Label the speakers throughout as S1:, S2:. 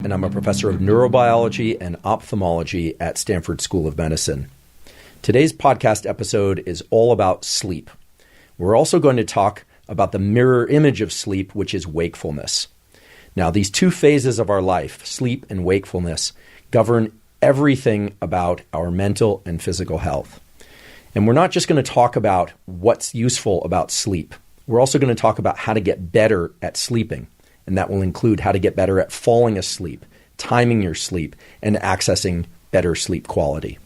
S1: And I'm a professor of neurobiology and ophthalmology at Stanford School of Medicine. Today's podcast episode is all about sleep. We're also going to talk about the mirror image of sleep, which is wakefulness. Now, these two phases of our life, sleep and wakefulness, govern everything about our mental and physical health. And we're not just going to talk about what's useful about sleep. We're also going to talk about how to get better at sleeping. And that will include how to get better at falling asleep, timing your sleep, and accessing better sleep quality.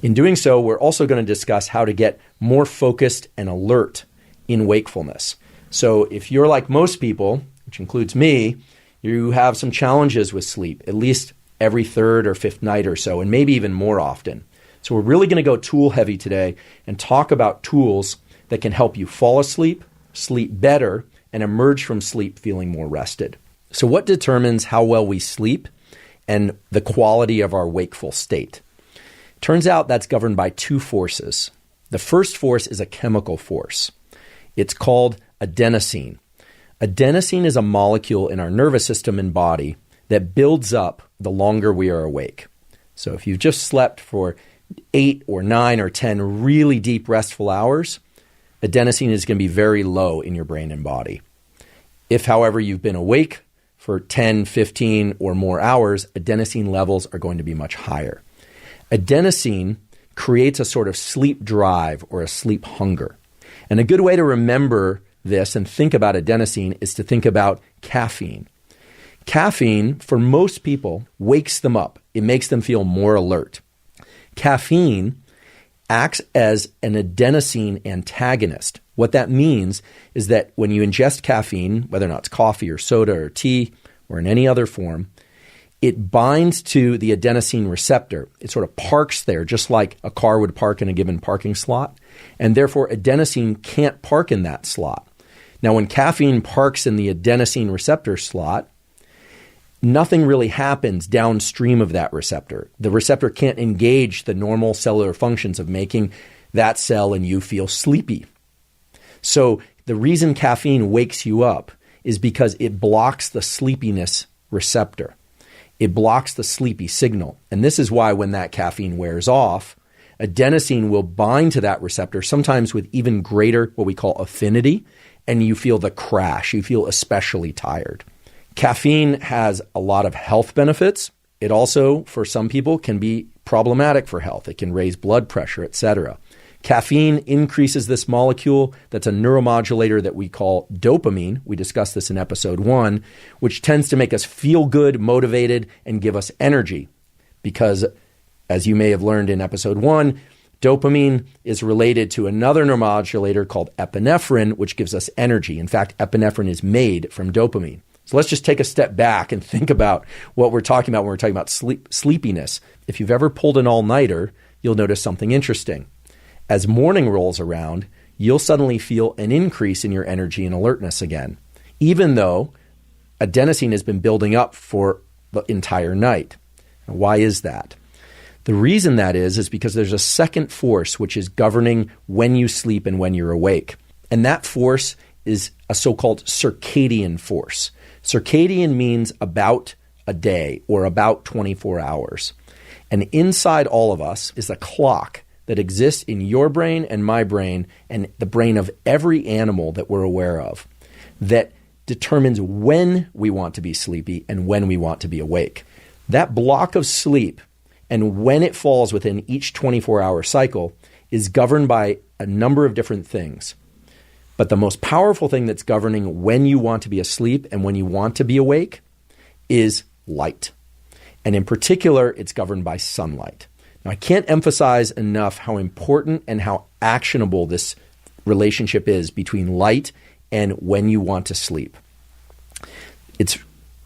S1: In doing so, we're also going to discuss how to get more focused and alert in wakefulness. So if you're like most people, which includes me, you have some challenges with sleep, at least every third or fifth night or so, and maybe even more often. So we're really going to go tool heavy today and talk about tools that can help you fall asleep, sleep better, and emerge from sleep feeling more rested. So what determines how well we sleep and the quality of our wakeful state? Turns out that's governed by two forces. The first force is a chemical force. It's called adenosine. Adenosine is a molecule in our nervous system and body that builds up the longer we are awake. So if you've just slept for 8 or 9 or 10 really deep restful hours, adenosine is going to be very low in your brain and body. If, however, you've been awake for 10, 15 or more hours, adenosine levels are going to be much higher. Adenosine creates a sort of sleep drive or a sleep hunger. And a good way to remember this and think about adenosine is to think about caffeine. Caffeine, for most people, wakes them up. It makes them feel more alert. Caffeine acts as an adenosine antagonist. What that means is that when you ingest caffeine, whether or not it's coffee or soda or tea or in any other form, it binds to the adenosine receptor. It sort of parks there, just like a car would park in a given parking slot, and therefore adenosine can't park in that slot. Now, when caffeine parks in the adenosine receptor slot, nothing really happens downstream of that receptor. The receptor can't engage the normal cellular functions of making that cell and you feel sleepy. So the reason caffeine wakes you up is because it blocks the sleepiness receptor. It blocks the sleepy signal. And this is why when that caffeine wears off, adenosine will bind to that receptor, sometimes with even greater what we call affinity, and you feel the crash. You feel especially tired. Caffeine has a lot of health benefits. It also, for some people, can be problematic for health. It can raise blood pressure, etc. Caffeine increases this molecule that's a neuromodulator that we call dopamine. We discussed this in episode 1, which tends to make us feel good, motivated, and give us energy. Because, as you may have learned in episode 1, dopamine is related to another neuromodulator called epinephrine, which gives us energy. In fact, epinephrine is made from dopamine. So let's just take a step back and think about what we're talking about when we're talking about sleepiness. If you've ever pulled an all-nighter, you'll notice something interesting. As morning rolls around, you'll suddenly feel an increase in your energy and alertness again, even though adenosine has been building up for the entire night. Why is that? The reason that is because there's a second force which is governing when you sleep and when you're awake. And that force is a so-called circadian force. Circadian means about a day or about 24 hours. And inside all of us is a clock that exists in your brain and my brain and the brain of every animal that we're aware of that determines when we want to be sleepy and when we want to be awake. That block of sleep and when it falls within each 24-hour cycle is governed by a number of different things. But the most powerful thing that's governing when you want to be asleep and when you want to be awake is light. And in particular, it's governed by sunlight. Now, I can't emphasize enough how important and how actionable this relationship is between light and when you want to sleep. It's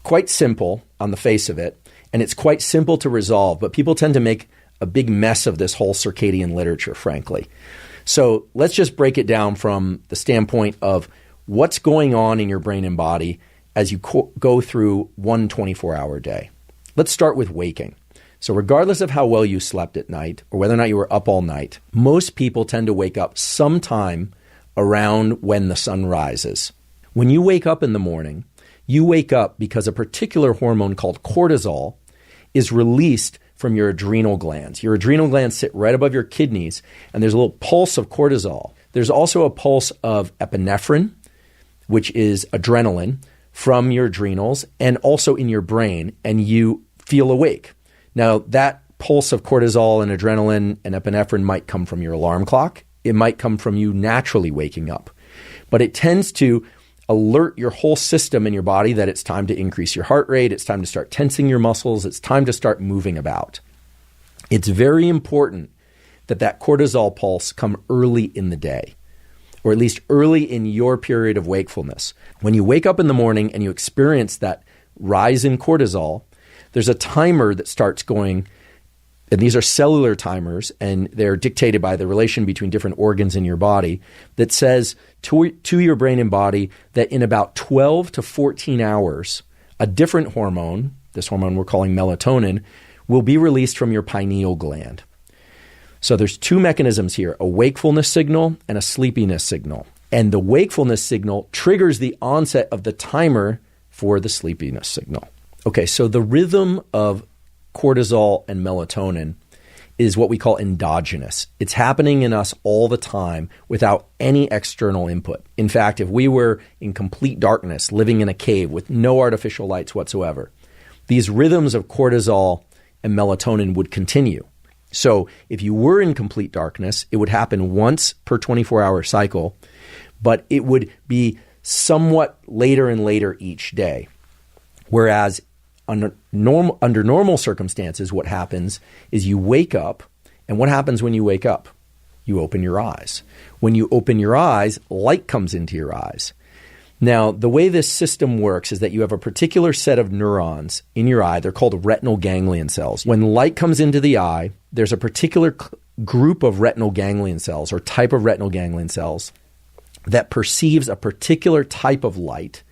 S1: quite simple on the face of it, and it's quite simple to resolve, but people tend to make a big mess of this whole circadian literature, frankly. So let's just break it down from the standpoint of what's going on in your brain and body as you go through one 24-hour day. Let's start with waking. So regardless of how well you slept at night or whether or not you were up all night, most people tend to wake up sometime around when the sun rises. When you wake up in the morning, You wake up because a particular hormone called cortisol is released from your adrenal glands. Your adrenal glands sit right above your kidneys, and there's a little pulse of cortisol. There's also a pulse of epinephrine, which is adrenaline, from your adrenals and also in your brain, and you feel awake. Now, that pulse of cortisol and adrenaline and epinephrine might come from your alarm clock. It might come from you naturally waking up. But it tends to alert your whole system in your body that it's time to increase your heart rate, it's time to start tensing your muscles, it's time to start moving about. It's very important that that cortisol pulse come early in the day, or at least early in your period of wakefulness. When you wake up in the morning and you experience that rise in cortisol, there's a timer that starts going, and these are cellular timers, and they're dictated by the relation between different organs in your body, that says to your brain and body that in about 12 to 14 hours, a different hormone, this hormone we're calling melatonin, will be released from your pineal gland. So there's two mechanisms here, a wakefulness signal and a sleepiness signal. And the wakefulness signal triggers the onset of the timer for the sleepiness signal. Okay, so the rhythm of cortisol and melatonin is what we call endogenous. It's happening in us all the time without any external input. In fact, if we were in complete darkness, living in a cave with no artificial lights whatsoever, these rhythms of cortisol and melatonin would continue. So if you were in complete darkness, it would happen once per 24-hour cycle, but it would be somewhat later and later each day. Whereas under normal circumstances, what happens is you wake up, and what happens when you wake up? You open your eyes. When you open your eyes, light comes into your eyes. Now, the way this system works is that you have a particular set of neurons in your eye. They're called retinal ganglion cells. When light comes into the eye, there's a particular group of retinal ganglion cells or type of retinal ganglion cells that perceives a particular type of light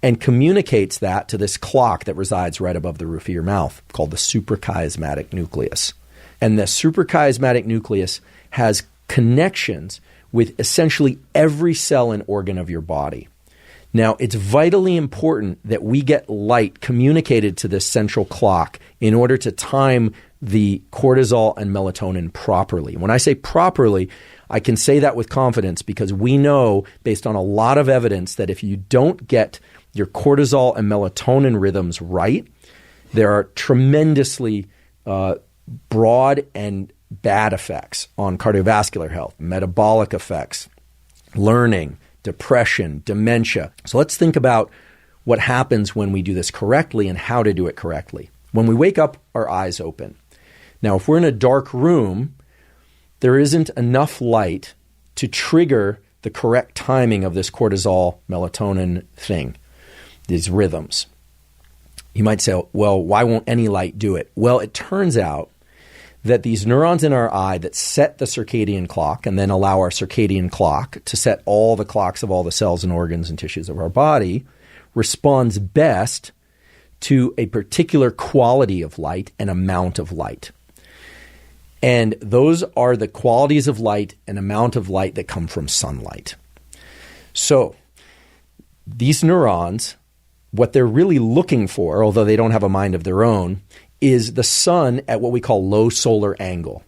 S1: and communicates that to this clock that resides right above the roof of your mouth called the suprachiasmatic nucleus. And the suprachiasmatic nucleus has connections with essentially every cell and organ of your body. Now, it's vitally important that we get light communicated to this central clock in order to time the cortisol and melatonin properly. When I say properly, I can say that with confidence because we know, based on a lot of evidence, that if you don't get your cortisol and melatonin rhythms right, there are tremendously broad and bad effects on cardiovascular health, metabolic effects, learning, depression, dementia. So let's think about what happens when we do this correctly and how to do it correctly. When we wake up, our eyes open. Now, if we're in a dark room, there isn't enough light to trigger the correct timing of this cortisol melatonin thing, these rhythms. You might say, well, why won't any light do it? Well, it turns out that these neurons in our eye that set the circadian clock and then allow our circadian clock to set all the clocks of all the cells and organs and tissues of our body responds best to a particular quality of light and amount of light. And those are the qualities of light and amount of light that come from sunlight. So these neurons, what they're really looking for, although they don't have a mind of their own, is the sun at what we call low solar angle.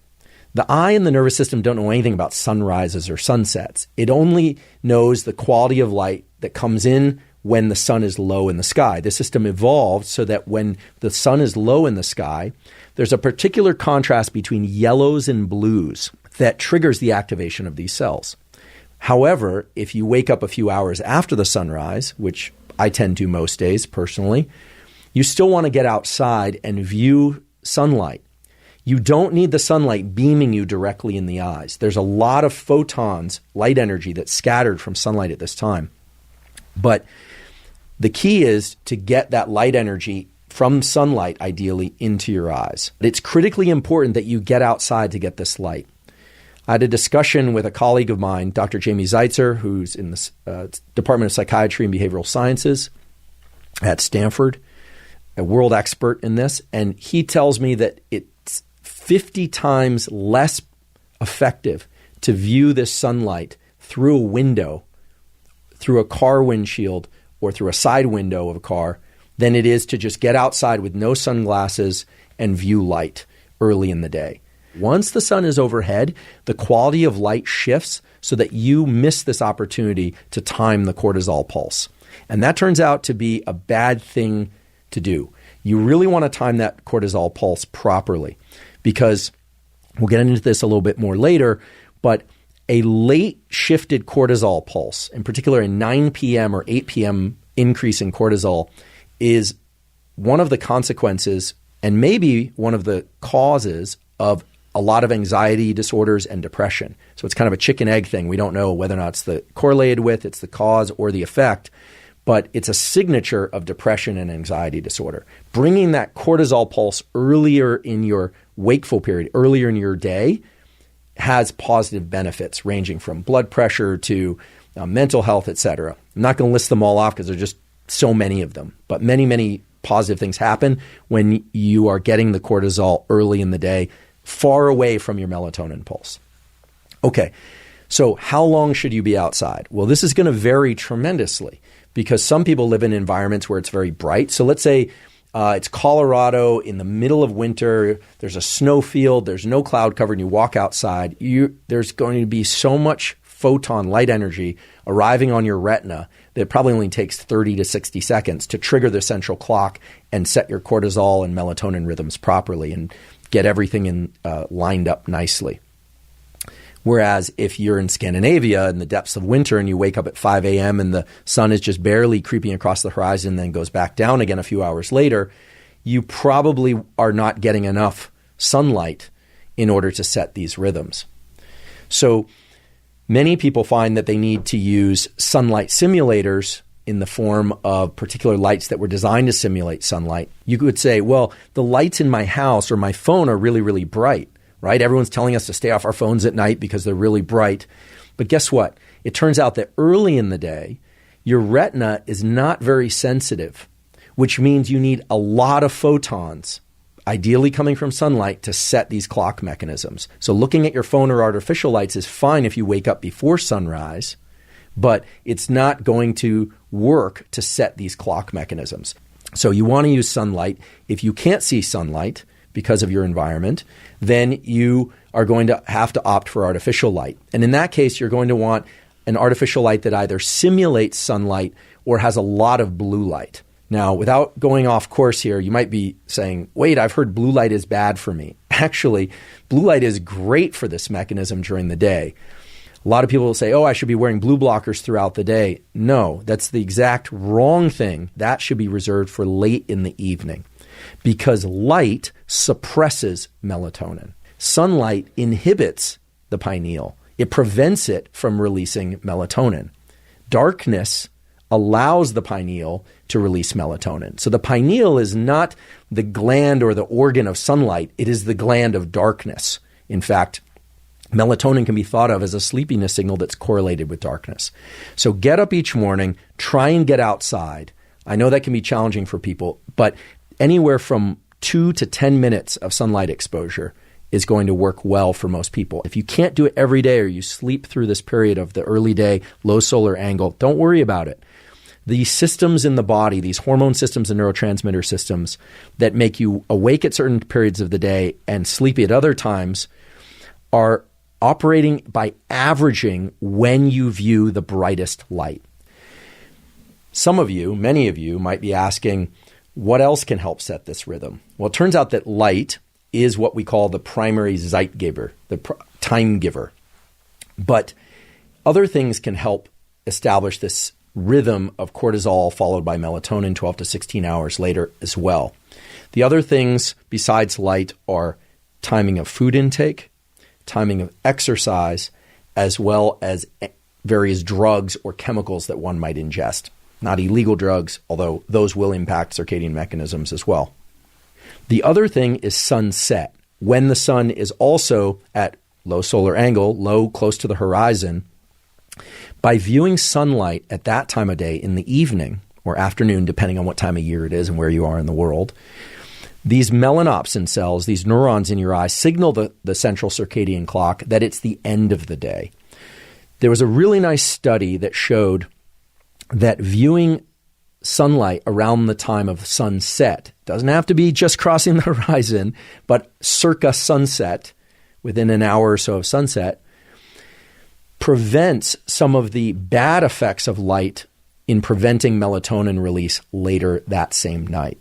S1: The eye and the nervous system don't know anything about sunrises or sunsets. It only knows the quality of light that comes in when the sun is low in the sky. The system evolved so that when the sun is low in the sky, there's a particular contrast between yellows and blues that triggers the activation of these cells. However, if you wake up a few hours after the sunrise, which I tend to most days personally, you still want to get outside and view sunlight. You don't need the sunlight beaming you directly in the eyes. There's a lot of photons, light energy, that's scattered from sunlight at this time. But the key is to get that light energy from sunlight, ideally, into your eyes. It's critically important that you get outside to get this light. I had a discussion with a colleague of mine, Dr. Jamie Zeitzer, who's in the Department of Psychiatry and Behavioral Sciences at Stanford, a world expert in this, and he tells me that it's 50 times less effective to view this sunlight through a window, through a car windshield, or through a side window of a car than it is to just get outside with no sunglasses and view light early in the day. Once the sun is overhead, the quality of light shifts so that you miss this opportunity to time the cortisol pulse. And that turns out to be a bad thing to do. You really want to time that cortisol pulse properly, because we'll get into this a little bit more later, but a late shifted cortisol pulse, in particular a 9 p.m. or 8 p.m. increase in cortisol, is one of the consequences and maybe one of the causes of a lot of anxiety disorders and depression. So it's kind of a chicken egg thing. We don't know whether or not it's correlated with, it's the cause or the effect, but it's a signature of depression and anxiety disorder. Bringing that cortisol pulse earlier in your wakeful period, earlier in your day, has positive benefits ranging from blood pressure to mental health, etc. I'm not going to list them all off because there are just so many of them, but many, many positive things happen when you are getting the cortisol early in the day, far away from your melatonin pulse. Okay, so how long should you be outside? Well, this is going to vary tremendously because some people live in environments where it's very bright. So let's say it's Colorado in the middle of winter, there's a snow field, there's no cloud cover, and you walk outside, there's going to be so much photon light energy arriving on your retina that it probably only takes 30 to 60 seconds to trigger the central clock and set your cortisol and melatonin rhythms properly and get everything lined up nicely. Whereas if you're in Scandinavia in the depths of winter and you wake up at 5 a.m. and the sun is just barely creeping across the horizon and then goes back down again a few hours later, you probably are not getting enough sunlight in order to set these rhythms. So many people find that they need to use sunlight simulators in the form of particular lights that were designed to simulate sunlight. You could say, well, the lights in my house or my phone are really, really bright. Right? Everyone's telling us to stay off our phones at night because they're really bright. But guess what? It turns out that early in the day, your retina is not very sensitive, which means you need a lot of photons, ideally coming from sunlight, to set these clock mechanisms. So looking at your phone or artificial lights is fine if you wake up before sunrise, but it's not going to work to set these clock mechanisms. So you want to use sunlight. If you can't see sunlight because of your environment, then you are going to have to opt for artificial light. And in that case, you're going to want an artificial light that either simulates sunlight or has a lot of blue light. Now, without going off course here, you might be saying, wait, I've heard blue light is bad for me. Actually, blue light is great for this mechanism during the day. A lot of people will say, oh, I should be wearing blue blockers throughout the day. No, that's the exact wrong thing. That should be reserved for late in the evening, because light suppresses melatonin. Sunlight inhibits the pineal. It prevents it from releasing melatonin. Darkness allows the pineal to release melatonin. So the pineal is not the gland or the organ of sunlight. It is the gland of darkness. In fact, melatonin can be thought of as a sleepiness signal that's correlated with darkness. So get up each morning, try and get outside. I know that can be challenging for people, but anywhere from 2 to 10 minutes of sunlight exposure is going to work well for most people. If you can't do it every day or you sleep through this period of the early day, low solar angle, don't worry about it. These systems in the body, these hormone systems and neurotransmitter systems that make you awake at certain periods of the day and sleepy at other times, are operating by averaging when you view the brightest light. Some of you, many of you, might be asking, what else can help set this rhythm? Well, it turns out that light is what we call the primary Zeitgeber, the time giver. But other things can help establish this rhythm of cortisol followed by melatonin 12 to 16 hours later as well. The other things besides light are timing of food intake, timing of exercise, as well as various drugs or chemicals that one might ingest. Not illegal drugs, although those will impact circadian mechanisms as well. The other thing is sunset. When the sun is also at low solar angle, low, close to the horizon, by viewing sunlight at that time of day in the evening or afternoon, depending on what time of year it is and where you are in the world, these melanopsin cells, these neurons in your eye, signal the central circadian clock that it's the end of the day. There was a really nice study that showed that viewing sunlight around the time of sunset, doesn't have to be just crossing the horizon, but circa sunset, within an hour or so of sunset, prevents some of the bad effects of light in preventing melatonin release later that same night.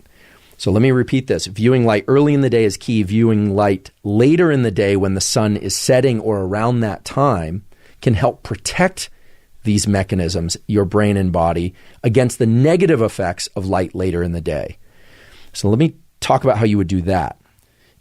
S1: So let me repeat this. Viewing light early in the day is key. Viewing light later in the day when the sun is setting or around that time can help protect these mechanisms, your brain and body, against the negative effects of light later in the day. So let me talk about how you would do that.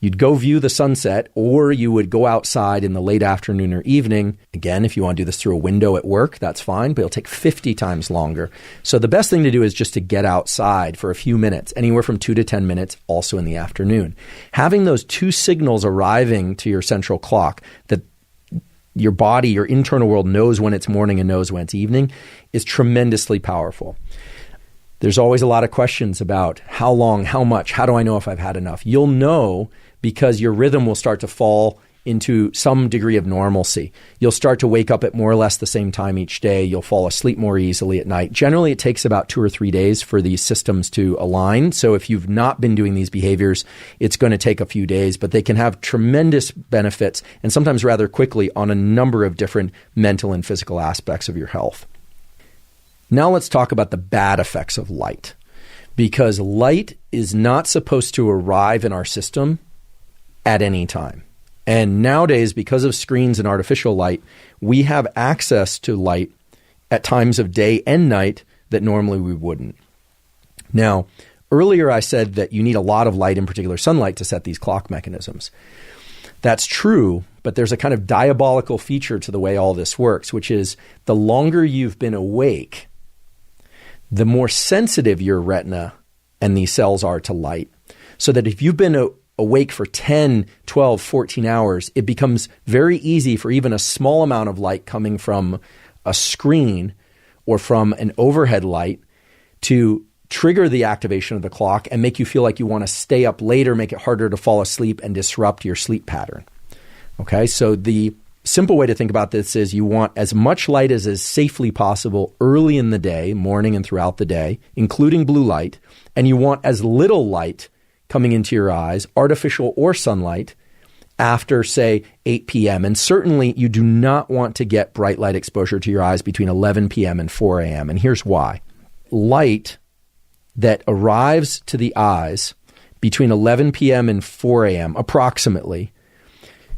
S1: You'd go view the sunset, or you would go outside in the late afternoon or evening. Again, if you want to do this through a window at work, that's fine, but it'll take 50 times longer. So the best thing to do is just to get outside for a few minutes, anywhere from 2 to 10 minutes, also in the afternoon. Having those two signals arriving to your central clock that your body, your internal world knows when it's morning and knows when it's evening is tremendously powerful. There's always a lot of questions about how long, how much, how do I know if I've had enough? You'll know because your rhythm will start to fall into some degree of normalcy. You'll start to wake up at more or less the same time each day. You'll fall asleep more easily at night. Generally, it takes about 2 or 3 days for these systems to align. So if you've not been doing these behaviors, it's going to take a few days, but they can have tremendous benefits and sometimes rather quickly on a number of different mental and physical aspects of your health. Now let's talk about the bad effects of light, because light is not supposed to arrive in our system at any time. And nowadays, because of screens and artificial light, we have access to light at times of day and night that normally we wouldn't. Now, earlier I said that you need a lot of light, in particular sunlight, to set these clock mechanisms. That's true, but there's a kind of diabolical feature to the way all this works, which is the longer you've been awake, the more sensitive your retina and these cells are to light. So that if you've been awake for 10, 12, 14 hours, it becomes very easy for even a small amount of light coming from a screen or from an overhead light to trigger the activation of the clock and make you feel like you want to stay up later, make it harder to fall asleep and disrupt your sleep pattern. Okay, so the simple way to think about this is you want as much light as is safely possible early in the day, morning and throughout the day, including blue light, and you want as little light coming into your eyes, artificial or sunlight, after, say, 8 p.m. And certainly you do not want to get bright light exposure to your eyes between 11 p.m. and 4 a.m. And here's why. Light that arrives to the eyes between 11 p.m. and 4 a.m. approximately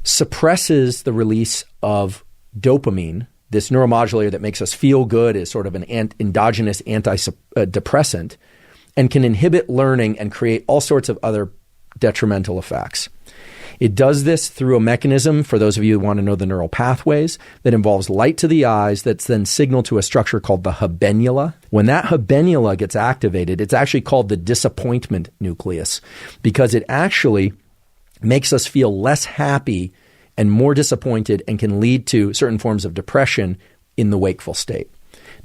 S1: suppresses the release of dopamine, this neuromodulator that makes us feel good, is sort of an endogenous antidepressant, and can inhibit learning and create all sorts of other detrimental effects. It does this through a mechanism, for those of you who want to know the neural pathways, that involves light to the eyes that's then signaled to a structure called the habenula. When that habenula gets activated, it's actually called the disappointment nucleus, because it actually makes us feel less happy and more disappointed and can lead to certain forms of depression in the wakeful state.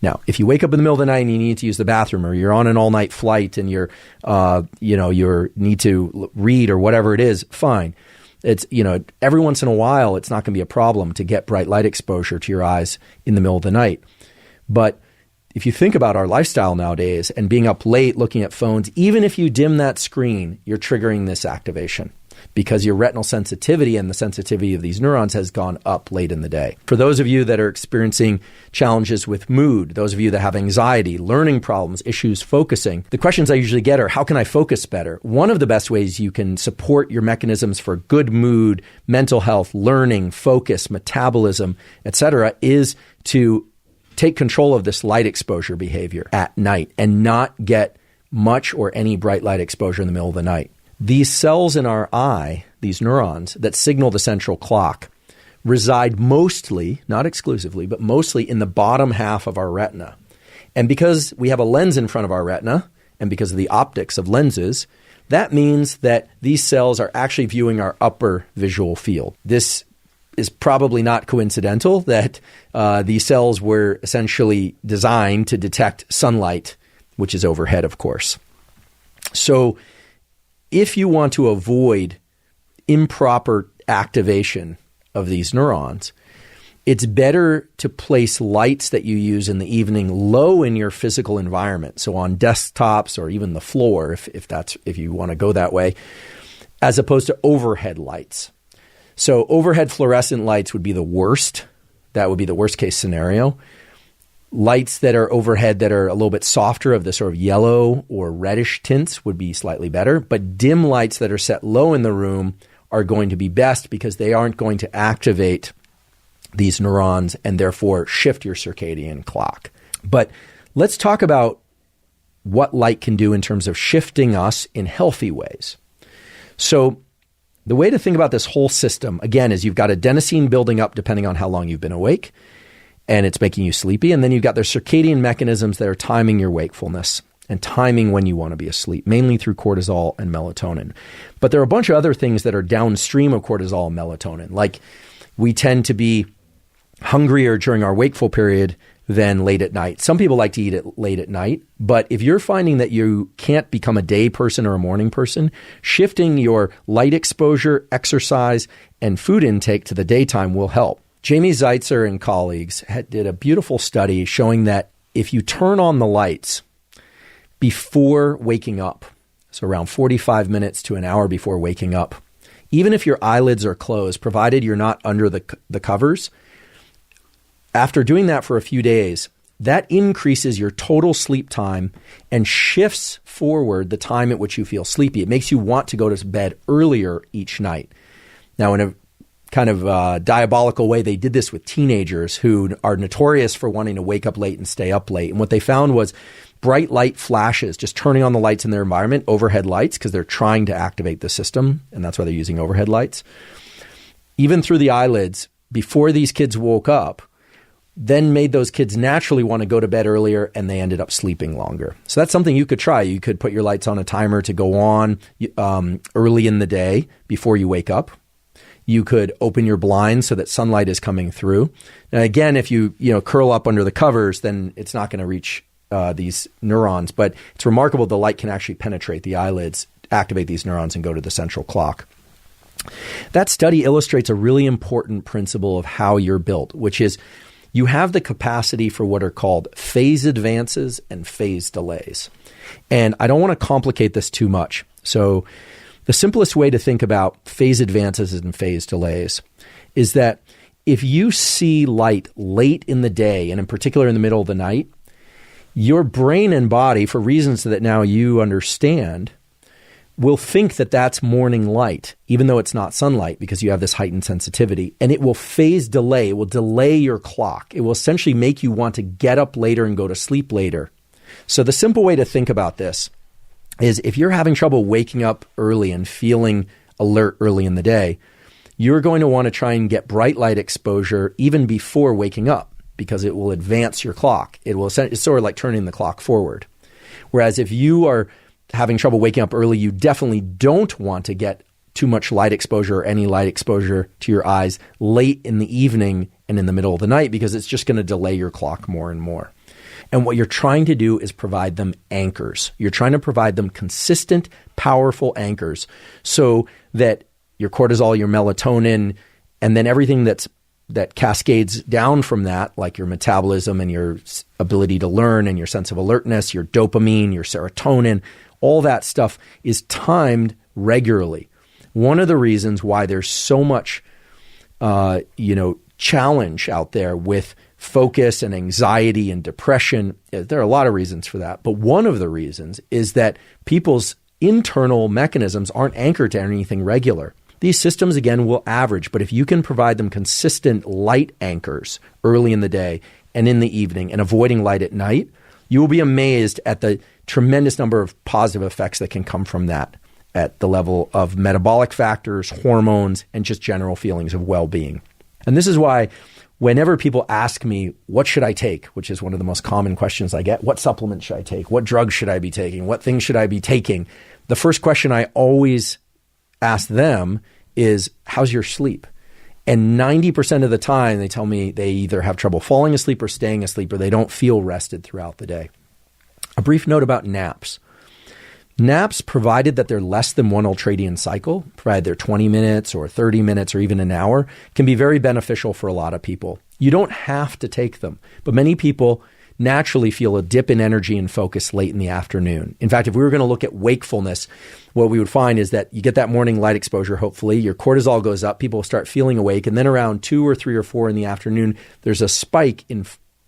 S1: Now, if you wake up in the middle of the night and you need to use the bathroom, or you're on an all-night flight and you need to read or whatever it is, fine. It's, every once in a while, it's not going to be a problem to get bright light exposure to your eyes in the middle of the night. But if you think about our lifestyle nowadays and being up late looking at phones, even if you dim that screen, you're triggering this activation, because your retinal sensitivity and the sensitivity of these neurons has gone up late in the day. For those of you that are experiencing challenges with mood, those of you that have anxiety, learning problems, issues focusing, the questions I usually get are, how can I focus better? One of the best ways you can support your mechanisms for good mood, mental health, learning, focus, metabolism, etc., is to take control of this light exposure behavior at night and not get much or any bright light exposure in the middle of the night. These cells in our eye, these neurons that signal the central clock, reside mostly, not exclusively, but mostly in the bottom half of our retina. And because we have a lens in front of our retina, and because of the optics of lenses, that means that these cells are actually viewing our upper visual field. This is probably not coincidental that these cells were essentially designed to detect sunlight, which is overhead, of course. So if you want to avoid improper activation of these neurons, It's better to place lights that you use in the evening low in your physical environment, so on desktops or even the floor, if you want to go that way, as opposed to overhead lights. So overhead fluorescent lights would be the worst. That would be the worst case scenario. Lights that are overhead that are a little bit softer of the sort of yellow or reddish tints would be slightly better. But dim lights that are set low in the room are going to be best because they aren't going to activate these neurons and therefore shift your circadian clock. But let's talk about what light can do in terms of shifting us in healthy ways. So the way to think about this whole system, again, is you've got adenosine building up depending on how long you've been awake, and it's making you sleepy. And then you've got the circadian mechanisms that are timing your wakefulness and timing when you want to be asleep, mainly through cortisol and melatonin. But there are a bunch of other things that are downstream of cortisol and melatonin, like we tend to be hungrier during our wakeful period than late at night. Some people like to eat it late at night, but if you're finding that you can't become a day person or a morning person, shifting your light exposure, exercise, and food intake to the daytime will help. Jamie Zeitzer and colleagues did a beautiful study showing that if you turn on the lights before waking up, so around 45 minutes to an hour before waking up, even if your eyelids are closed, provided you're not under the covers, after doing that for a few days, that increases your total sleep time and shifts forward the time at which you feel sleepy. It makes you want to go to bed earlier each night. Now, in a kind of diabolical way, they did this with teenagers who are notorious for wanting to wake up late and stay up late. And what they found was bright light flashes, just turning on the lights in their environment, overhead lights, because they're trying to activate the system, and that's why they're using overhead lights. Even through the eyelids, before these kids woke up, then made those kids naturally want to go to bed earlier, and they ended up sleeping longer. So that's something you could try. You could put your lights on a timer to go on early in the day before you wake up. You could open your blinds so that sunlight is coming through. Now, again, if you curl up under the covers, then it's not going to reach these neurons. But it's remarkable the light can actually penetrate the eyelids, activate these neurons, and go to the central clock. That study illustrates a really important principle of how you're built, which is you have the capacity for what are called phase advances and phase delays. And I don't want to complicate this too much. So the simplest way to think about phase advances and phase delays is that if you see light late in the day, and in particular in the middle of the night, your brain and body, for reasons that now you understand, will think that that's morning light, even though it's not sunlight, because you have this heightened sensitivity. And it will phase delay. It will delay your clock. It will essentially make you want to get up later and go to sleep later. So the simple way to think about this is if you're having trouble waking up early and feeling alert early in the day, you're going to want to try and get bright light exposure even before waking up, because it will advance your clock. It's sort of like turning the clock forward. Whereas if you are having trouble waking up early, you definitely don't want to get too much light exposure or any light exposure to your eyes late in the evening and in the middle of the night, because it's just going to delay your clock more and more. And what you're trying to do is provide them anchors. You're trying to provide them consistent, powerful anchors so that your cortisol, your melatonin, and then everything that cascades down from that, like your metabolism and your ability to learn and your sense of alertness, your dopamine, your serotonin, all that stuff is timed regularly. One of the reasons why there's so much, challenge out there with focus and anxiety and depression, there are a lot of reasons for that. But one of the reasons is that people's internal mechanisms aren't anchored to anything regular. These systems, again, will average, but if you can provide them consistent light anchors early in the day and in the evening and avoiding light at night, you will be amazed at the tremendous number of positive effects that can come from that at the level of metabolic factors, hormones, and just general feelings of well-being. And this is why whenever people ask me, what should I take, which is one of the most common questions I get, what supplement should I take? What drugs should I be taking? What things should I be taking? The first question I always ask them is, how's your sleep? And 90% of the time, they tell me they either have trouble falling asleep or staying asleep, or they don't feel rested throughout the day. A brief note about naps. Naps, provided that they're less than one ultradian cycle, provided they're 20 minutes or 30 minutes or even an hour, can be very beneficial for a lot of people. You don't have to take them, but many people naturally feel a dip in energy and focus late in the afternoon. In fact, if we were going to look at wakefulness, what we would find is that you get that morning light exposure, hopefully, your cortisol goes up, people start feeling awake, and then around 2 or 3 or 4 in the afternoon, there's a spike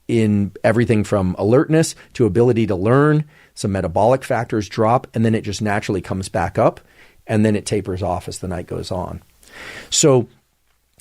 S1: in everything from alertness to ability to learn. Some metabolic factors drop, and then it just naturally comes back up, and then it tapers off as the night goes on. So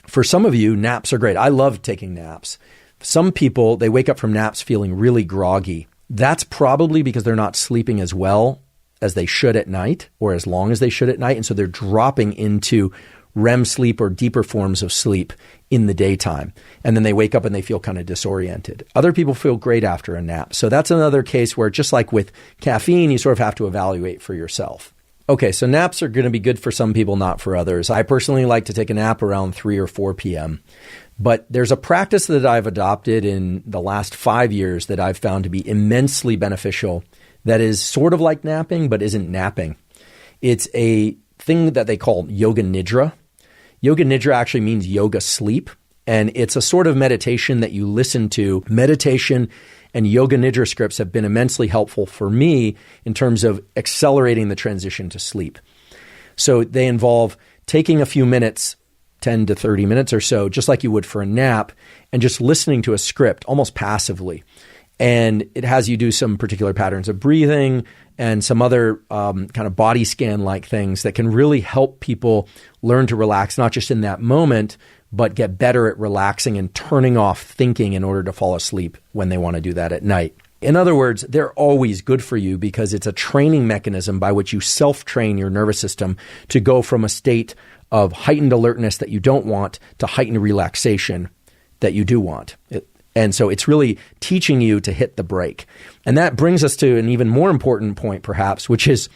S1: for some of you, naps are great. I love taking naps. Some people, they wake up from naps feeling really groggy. That's probably because they're not sleeping as well as they should at night or as long as they should at night. And so they're dropping into REM sleep or deeper forms of sleep in the daytime. And then they wake up and they feel kind of disoriented. Other people feel great after a nap. So that's another case where, just like with caffeine, you sort of have to evaluate for yourself. Okay, so naps are going to be good for some people, not for others. I personally like to take a nap around 3 or 4 p.m. But there's a practice that I've adopted in the last 5 years that I've found to be immensely beneficial that is sort of like napping, but isn't napping. It's a thing that they call yoga nidra. Yoga nidra actually means yoga sleep, and it's a sort of meditation that you listen to. Meditation and yoga nidra scripts have been immensely helpful for me in terms of accelerating the transition to sleep. So they involve taking a few minutes, 10 to 30 minutes or so, just like you would for a nap, and just listening to a script almost passively. And it has you do some particular patterns of breathing and some other kind of body scan-like things that can really help people learn to relax, not just in that moment, but get better at relaxing and turning off thinking in order to fall asleep when they want to do that at night. In other words, they're always good for you because it's a training mechanism by which you self-train your nervous system to go from a state of heightened alertness that you don't want to heightened relaxation that you do want. And so it's really teaching you to hit the brake. And that brings us to an even more important point, perhaps, which is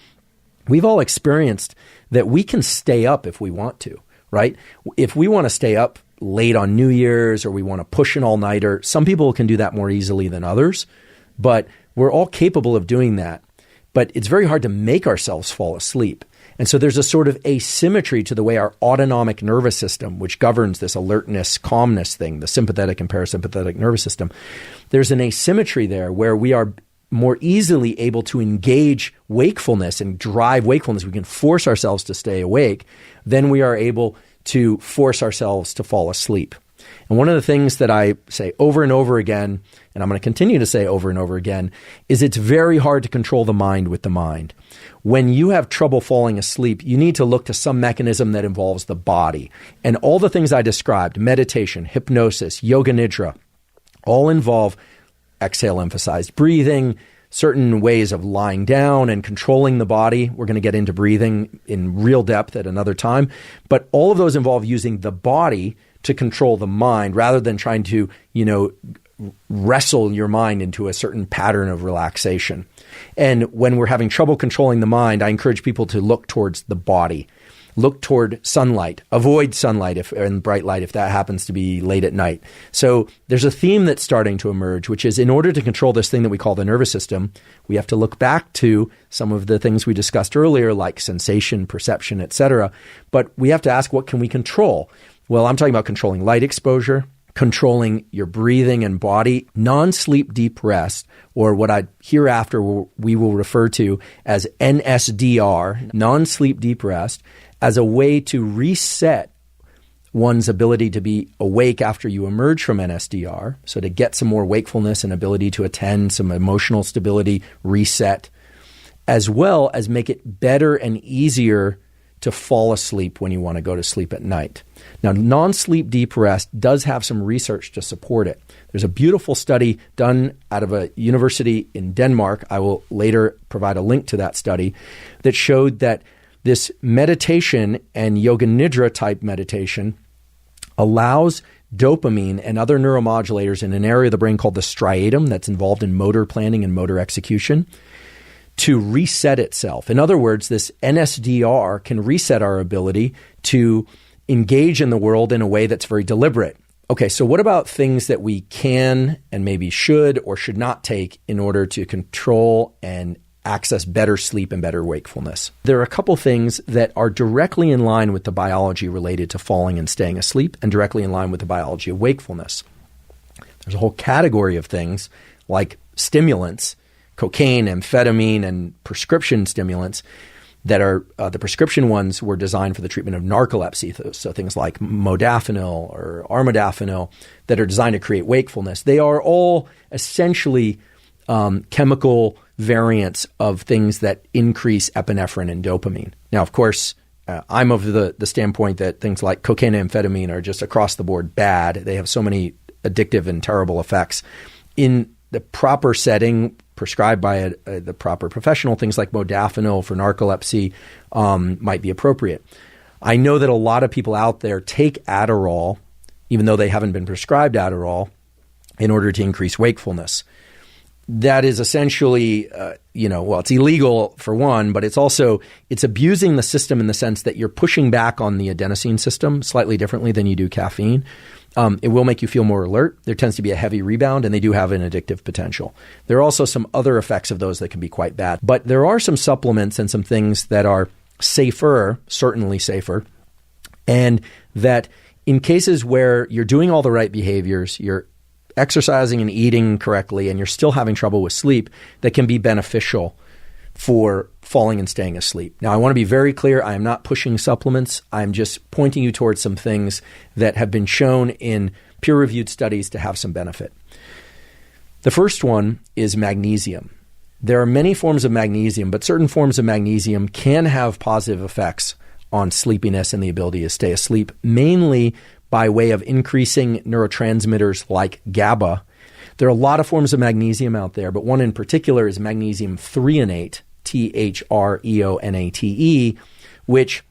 S1: we've all experienced that we can stay up if we want to, right? If we want to stay up late on New Year's or we want to push an all-nighter, some people can do that more easily than others, but we're all capable of doing that. But it's very hard to make ourselves fall asleep. And so there's a sort of asymmetry to the way our autonomic nervous system, which governs this alertness, calmness thing, the sympathetic and parasympathetic nervous system, there's an asymmetry there where we are more easily able to engage wakefulness and drive wakefulness. We can force ourselves to stay awake. Then we are able to force ourselves to fall asleep. And one of the things that I say over and over again, and I'm going to continue to say over and over again, is it's very hard to control the mind with the mind. When you have trouble falling asleep, you need to look to some mechanism that involves the body. And all the things I described, meditation, hypnosis, yoga nidra, all involve exhale emphasized breathing, certain ways of lying down and controlling the body. We're going to get into breathing in real depth at another time. But all of those involve using the body to control the mind rather than trying to, wrestle your mind into a certain pattern of relaxation. And when we're having trouble controlling the mind, I encourage people to look towards the body. Look toward sunlight. Avoid sunlight and bright light if that happens to be late at night. So there's a theme that's starting to emerge, which is in order to control this thing that we call the nervous system, we have to look back to some of the things we discussed earlier, like sensation, perception, etc. But we have to ask, what can we control? Well, I'm talking about controlling light exposure, controlling your breathing and body, non-sleep deep rest, or what I hereafter we will refer to as NSDR, non-sleep deep rest, as a way to reset one's ability to be awake after you emerge from NSDR, so to get some more wakefulness and ability to attend, some emotional stability, reset, as well as make it better and easier to fall asleep when you want to go to sleep at night. Now, non-sleep deep rest does have some research to support it. There's a beautiful study done out of a university in Denmark. I will later provide a link to that study that showed that this meditation and yoga nidra type meditation allows dopamine and other neuromodulators in an area of the brain called the striatum that's involved in motor planning and motor execution to reset itself. In other words, this NSDR can reset our ability to engage in the world in a way that's very deliberate. Okay, so what about things that we can and maybe should or should not take in order to control and access better sleep and better wakefulness? There are a couple things that are directly in line with the biology related to falling and staying asleep and directly in line with the biology of wakefulness. There's a whole category of things like stimulants, cocaine, amphetamine, and prescription stimulants that are the prescription ones were designed for the treatment of narcolepsy. So things like modafinil or armodafinil that are designed to create wakefulness. They are all essentially chemical variants of things that increase epinephrine and dopamine. Now, of course, I'm of the standpoint that things like cocaine and amphetamine are just across the board bad. They have so many addictive and terrible effects. In the proper setting, prescribed by the proper professional, things like modafinil for narcolepsy might be appropriate. I know that a lot of people out there take Adderall, even though they haven't been prescribed Adderall, in order to increase wakefulness. That is essentially, it's illegal for one, but it's abusing the system in the sense that you're pushing back on the adenosine system slightly differently than you do caffeine. It will make you feel more alert. There tends to be a heavy rebound, and they do have an addictive potential. There are also some other effects of those that can be quite bad. But there are some supplements and some things that are safer, certainly safer, and that in cases where you're doing all the right behaviors, you're exercising and eating correctly, and you're still having trouble with sleep, that can be beneficial for falling and staying asleep. Now, I want to be very clear. I am not pushing supplements. I'm just pointing you towards some things that have been shown in peer-reviewed studies to have some benefit. The first one is magnesium. There are many forms of magnesium, but certain forms of magnesium can have positive effects on sleepiness and the ability to stay asleep, mainly by way of increasing neurotransmitters like GABA. There are a lot of forms of magnesium out there, but one in particular is magnesium threonate, Threonate, which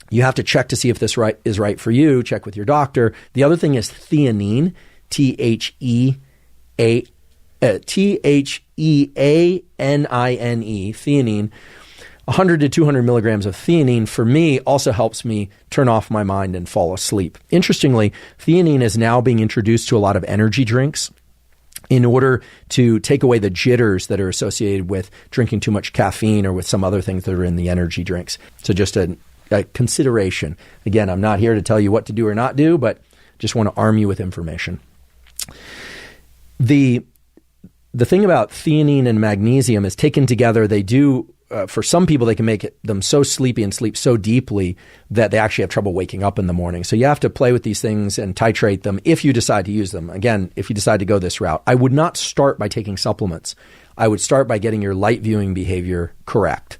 S1: you have to check to see if this is right for you. Check with your doctor. The other thing is theanine, Theanine, theanine. 100 to 200 milligrams of theanine for me also helps me turn off my mind and fall asleep. Interestingly, theanine is now being introduced to a lot of energy drinks in order to take away the jitters that are associated with drinking too much caffeine or with some other things that are in the energy drinks. So just a consideration. Again, I'm not here to tell you what to do or not do, but just want to arm you with information. The thing about theanine and magnesium is taken together, they do for some people, they can make them so sleepy and sleep so deeply that they actually have trouble waking up in the morning. So you have to play with these things and titrate them if you decide to use them. Again, if you decide to go this route, I would not start by taking supplements. I would start by getting your light viewing behavior correct,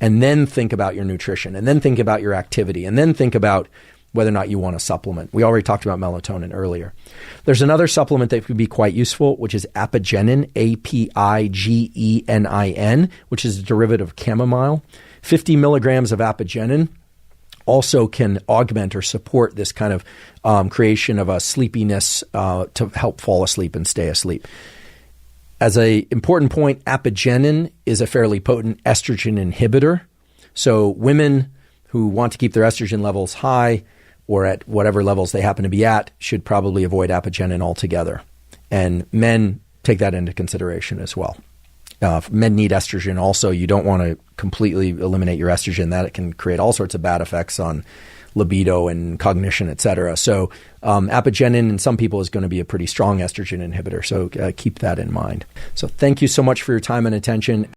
S1: and then think about your nutrition, and then think about your activity, and then think about whether or not you want a supplement. We already talked about melatonin earlier. There's another supplement that could be quite useful, which is apigenin, Apigenin, which is a derivative of chamomile. 50 milligrams of apigenin also can augment or support this kind of creation of a sleepiness to help fall asleep and stay asleep. As an important point, apigenin is a fairly potent estrogen inhibitor. So women who want to keep their estrogen levels high or at whatever levels they happen to be at should probably avoid apigenin altogether. And men take that into consideration as well. Men need estrogen also. You don't want to completely eliminate your estrogen. That it can create all sorts of bad effects on libido and cognition, et cetera. So apigenin in some people is going to be a pretty strong estrogen inhibitor. So keep that in mind. So thank you so much for your time and attention.